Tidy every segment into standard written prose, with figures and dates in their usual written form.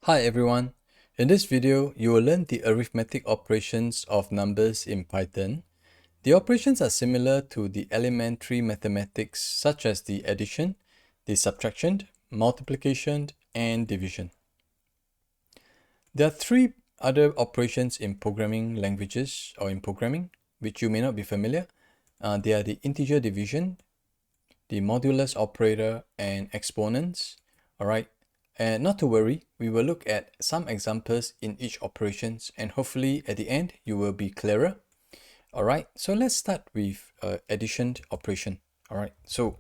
Hi everyone. In this video, you will learn the arithmetic operations of numbers in Python. The operations are similar to the elementary mathematics such as the addition, the subtraction, multiplication, and division. There are three other operations in programming languages or in programming which you may not be familiar. They are the integer division, the modulus operator, and exponents. Alright, and not to worry, we will look at some examples in each operations and hopefully at the end you will be clearer. Alright, so let's start with addition operation. Alright, so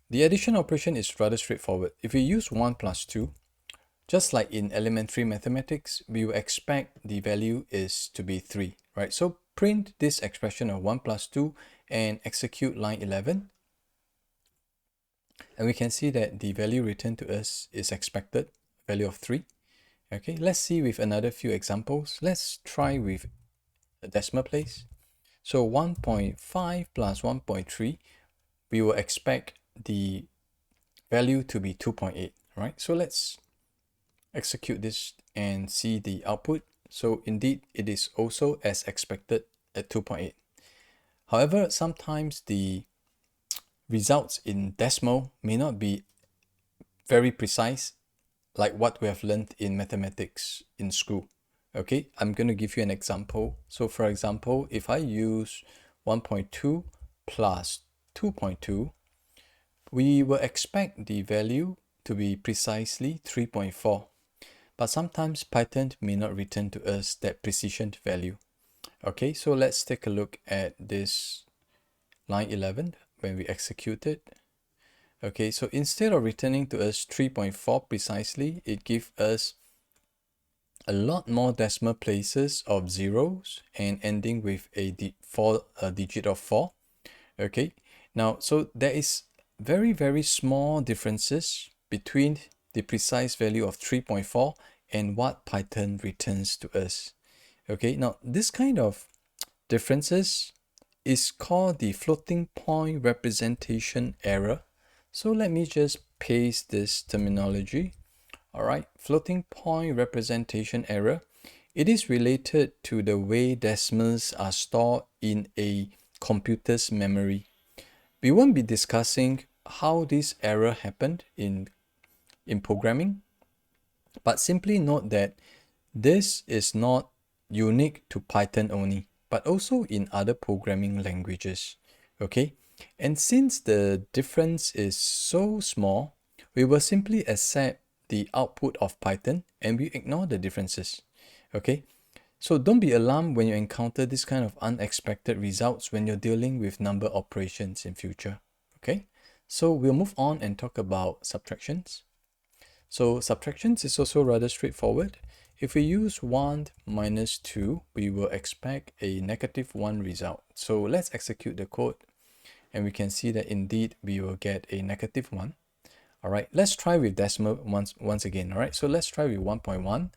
the addition operation is rather straightforward. If we use 1 plus 2, just like in elementary mathematics, we will expect the value is to be 3, right? So print this expression of 1 plus 2 and execute line 11. And we can see that the value returned to us is expected, value of 3. Okay, let's see with another few examples. Let's try with a decimal place. So 1.5 plus 1.3, we will expect the value to be 2.8, right? So let's execute this and see the output. So indeed, it is also as expected at 2.8. However, sometimes the results in decimal may not be very precise like what we have learned in mathematics in school. Okay, I'm going to give you an example. So for example, if I use 1.2 plus 2.2, we will expect the value to be precisely 3.4. But sometimes Python may not return to us that precision value. Okay, so let's take a look at this line 11 when we execute it. Okay, so instead of returning to us 3.4 precisely, it gives us a lot more decimal places of zeros and ending with a digit of 4. Okay, now so there is very small differences between the precise value of 3.4 and what Python returns to us. Okay, now this kind of differences is called the floating point representation error. So let me just paste this terminology. All right, floating point representation error. It is related to the way decimals are stored in a computer's memory. We won't be discussing how this error happened in programming, but simply note that this is not unique to Python only, but also in other programming languages. Okay, and since the difference is so small, we will simply accept the output of Python and we ignore the differences. Okay, so don't be alarmed when you encounter this kind of unexpected results when you're dealing with number operations in future. Okay, so we'll move on and talk about subtractions. So subtractions is also rather straightforward. If we use 1 minus 2, we will expect a negative 1 result. So let's execute the code and we can see that indeed we will get a negative 1. All right, let's try with decimal once again. All right, so let's try with 1.1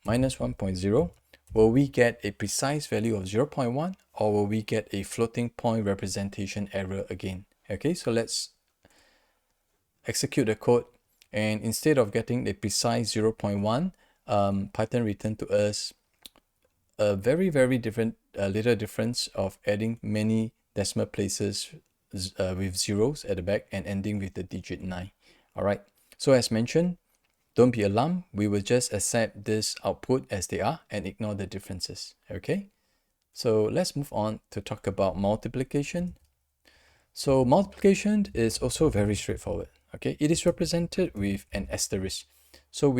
minus 1.0. Will we get a precise value of 0.1 or will we get a floating point representation error again? Okay, so let's execute the code. And instead of getting a precise 0.1, Python returned to us a very different little difference of adding many decimal places with zeros at the back and ending with the digit 9. All right, so as mentioned, don't be alarmed. We will just accept this output as they are and ignore the differences. Okay, so let's move on to talk about multiplication. So multiplication is also very straightforward. Okay, it is represented with an asterisk. So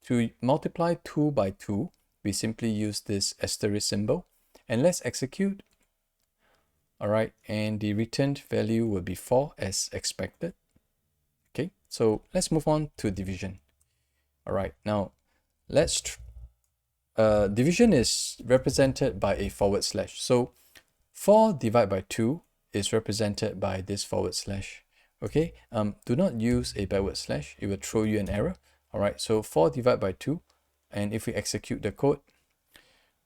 to multiply 2 by 2, we simply use this asterisk symbol and let's execute. All right, and the returned value will be 4 as expected. Okay, so let's move on to division. All right, now division is represented by a forward slash. So 4 divided by 2 is represented by this forward slash. Okay, do not use a backward slash, it will throw you an error. All right, so 4 divided by 2, and if we execute the code,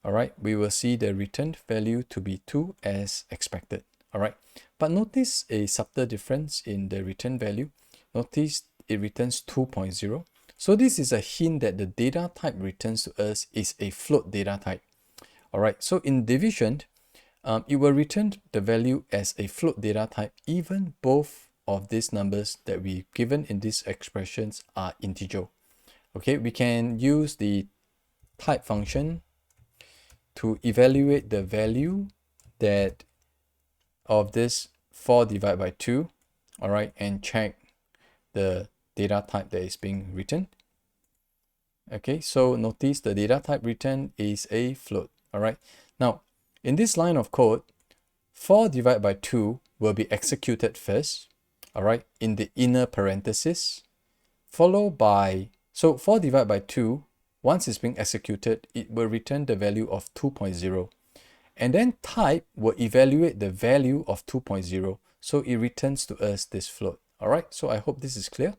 all right, we will see the returned value to be 2 as expected. All right, but notice a subtle difference in the return value. Notice it returns 2.0. So this is a hint that the data type returns to us is a float data type. All right, so in division, it will return the value as a float data type even both of these numbers that we given in these expressions are integer. Okay, we can use the type function to evaluate the value that of this 4 divided by 2, all right, and check the data type that is being written. Okay, so notice the data type written is a float. All right, now in this line of code, 4 divided by 2 will be executed first, all right, in the inner parenthesis, followed by, so 4 divided by 2, once it's being executed, it will return the value of 2.0. And then type will evaluate the value of 2.0. So it returns to us this float. All right, so I hope this is clear.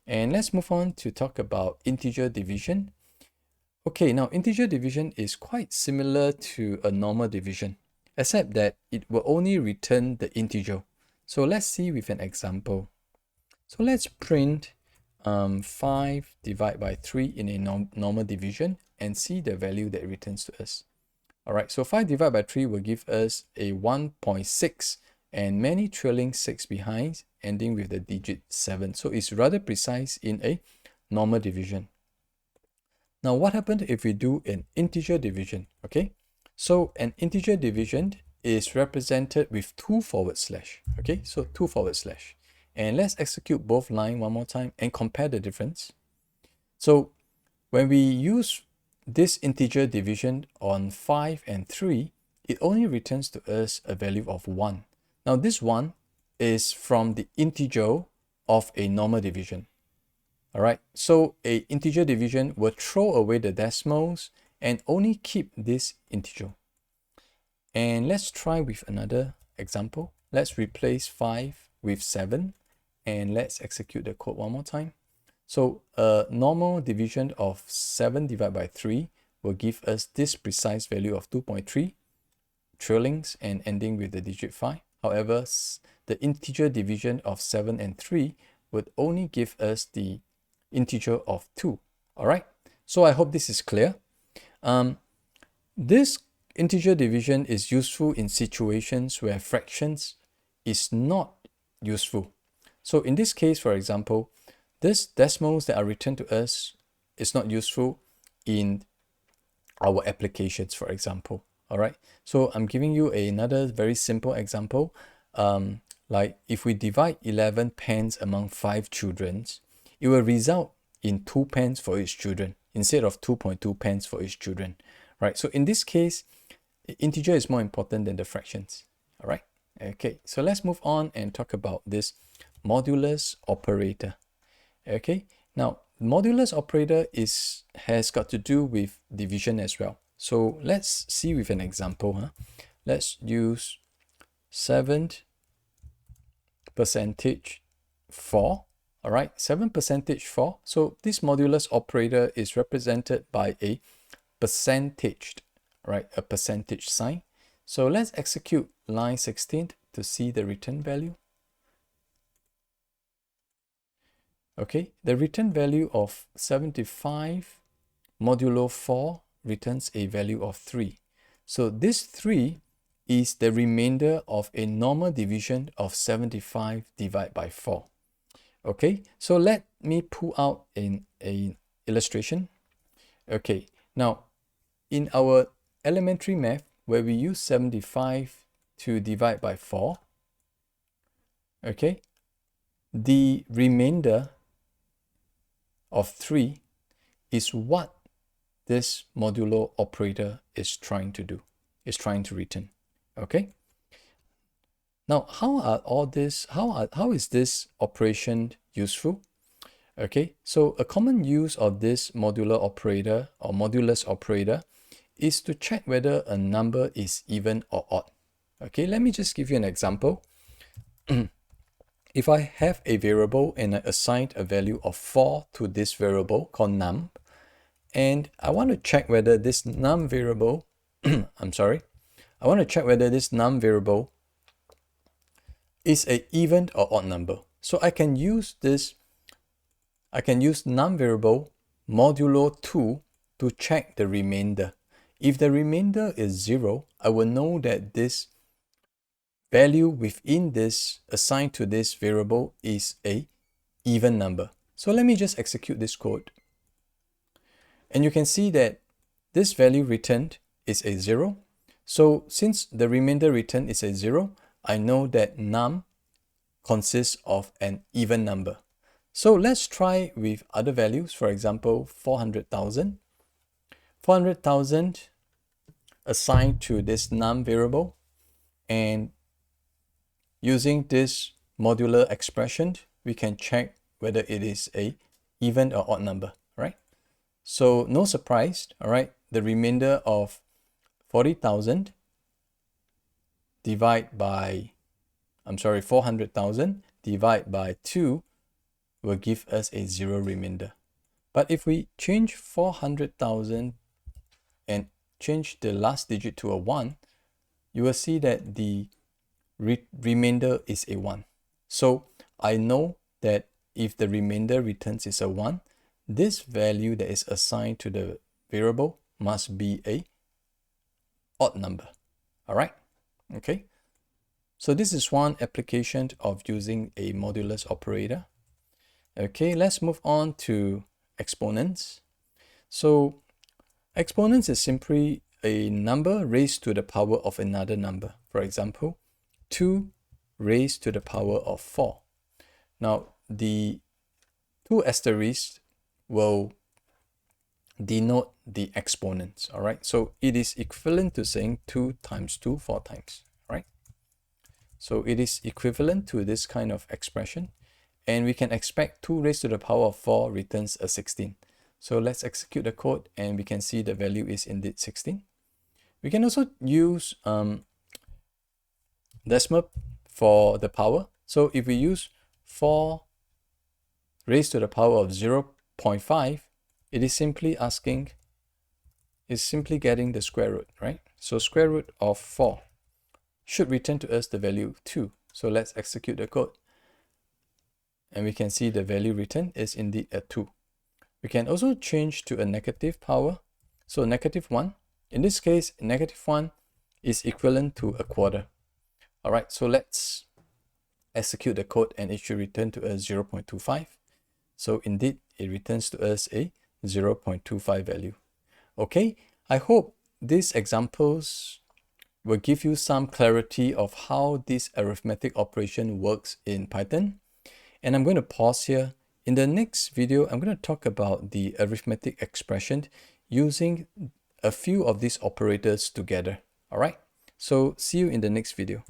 And let's move on to talk about integer division. Okay, now integer division is quite similar to a normal division, except that it will only return the integer. So let's see with an example. So let's print 5 divided by 3 in a normal division and see the value that it returns to us. All right, so 5 divided by 3 will give us a 1.6 and many trailing 6 behind, ending with the digit 7. So it's rather precise in a normal division. Now, what happens if we do an integer division? Okay, so an integer division is represented with 2 forward slash. Okay, so 2 forward slash. And let's execute both lines one more time and compare the difference. So when we use this integer division on 5 and 3, it only returns to us a value of 1. Now this 1 is from the integer of a normal division. All right, so a integer division will throw away the decimals and only keep this integer. And let's try with another example. Let's replace 5 with 7 and let's execute the code one more time. So a normal division of 7 divided by 3 will give us this precise value of 2.3 trailings and ending with the digit 5. However, the integer division of 7 and 3 would only give us the integer of 2. All right, so I hope this is clear. This integer division is useful in situations where fractions is not useful. So in this case, for example, these decimals that are returned to us is not useful in our applications, for example. All right, so I'm giving you another very simple example. Like if we divide 11 pence among 5 children, it will result in 2 pence for each children instead of 2.2 pence for each children. Right, so in this case, integer is more important than the fractions. All right, okay, so let's move on and talk about this modulus operator. Okay, now modulus operator has got to do with division as well. So let's see with an example. Let's use 7 percentage 4. All right, 7 percentage 4. So this modulus operator is represented by a percentage, right? A percentage sign. So let's execute line 16 to see the return value. Okay, the return value of 75 modulo 4 returns a value of 3. So this 3 is the remainder of a normal division of 75 divided by 4. Okay, so let me pull out an illustration. Okay, now in our elementary math, where we use 75 to divide by 4, okay, the remainder of 3 is what this modulo operator is trying to do, is trying to return. Okay, now how is this operation useful? Okay, so a common use of this modular operator or modulus operator is to check whether a number is even or odd. Okay, let me just give you an example. If I have a variable and I assigned a value of 4 to this variable called num, and I want to check whether this num variable, I want to check whether this num variable is an even or odd number. So I can use this I can use num variable modulo 2 to check the remainder. If the remainder is 0, I will know that this value within this assigned to this variable is a even number. So let me just execute this code. And you can see that this value returned is a 0. So since the remainder returned is a 0, I know that num consists of an even number. So let's try with other values. For example, 400,000. 400,000 assigned to this num variable, and using this modular expression, we can check whether it is a even or odd number, right? So no surprise, all right, the remainder of 40,000 divide by, 400,000 divide by 2 will give us a 0 remainder. But if we change 400,000 and change the last digit to a 1, you will see that the remainder is a 1. So I know that if the remainder returns is a 1, this value that is assigned to the variable must be a odd number. All right, okay. So this is one application of using a modulus operator. Okay, let's move on to exponents. So exponents is simply a number raised to the power of another number. For example, 2 raised to the power of 4. Now, the 2 asterisks will denote the exponents, all right? So it is equivalent to saying 2 times 2, 4 times, right? So it is equivalent to this kind of expression, and we can expect 2 raised to the power of 4 returns a 16. So let's execute the code, and we can see the value is indeed 16. We can also use decimal for the power. So if we use 4 raised to the power of 0.5, it is simply asking, is simply getting the square root, right? So square root of 4 should return to us the value 2. So let's execute the code. And we can see the value returned is indeed a 2. We can also change to a negative power. So negative 1. In this case, negative 1 is equivalent to a quarter. All right, so let's execute the code, and it should return to us 0.25. So indeed, it returns to us a 0.25 value. Okay, I hope these examples will give you some clarity of how this arithmetic operation works in Python. And I'm going to pause here. In the next video, I'm going to talk about the arithmetic expression using a few of these operators together. All right, so see you in the next video.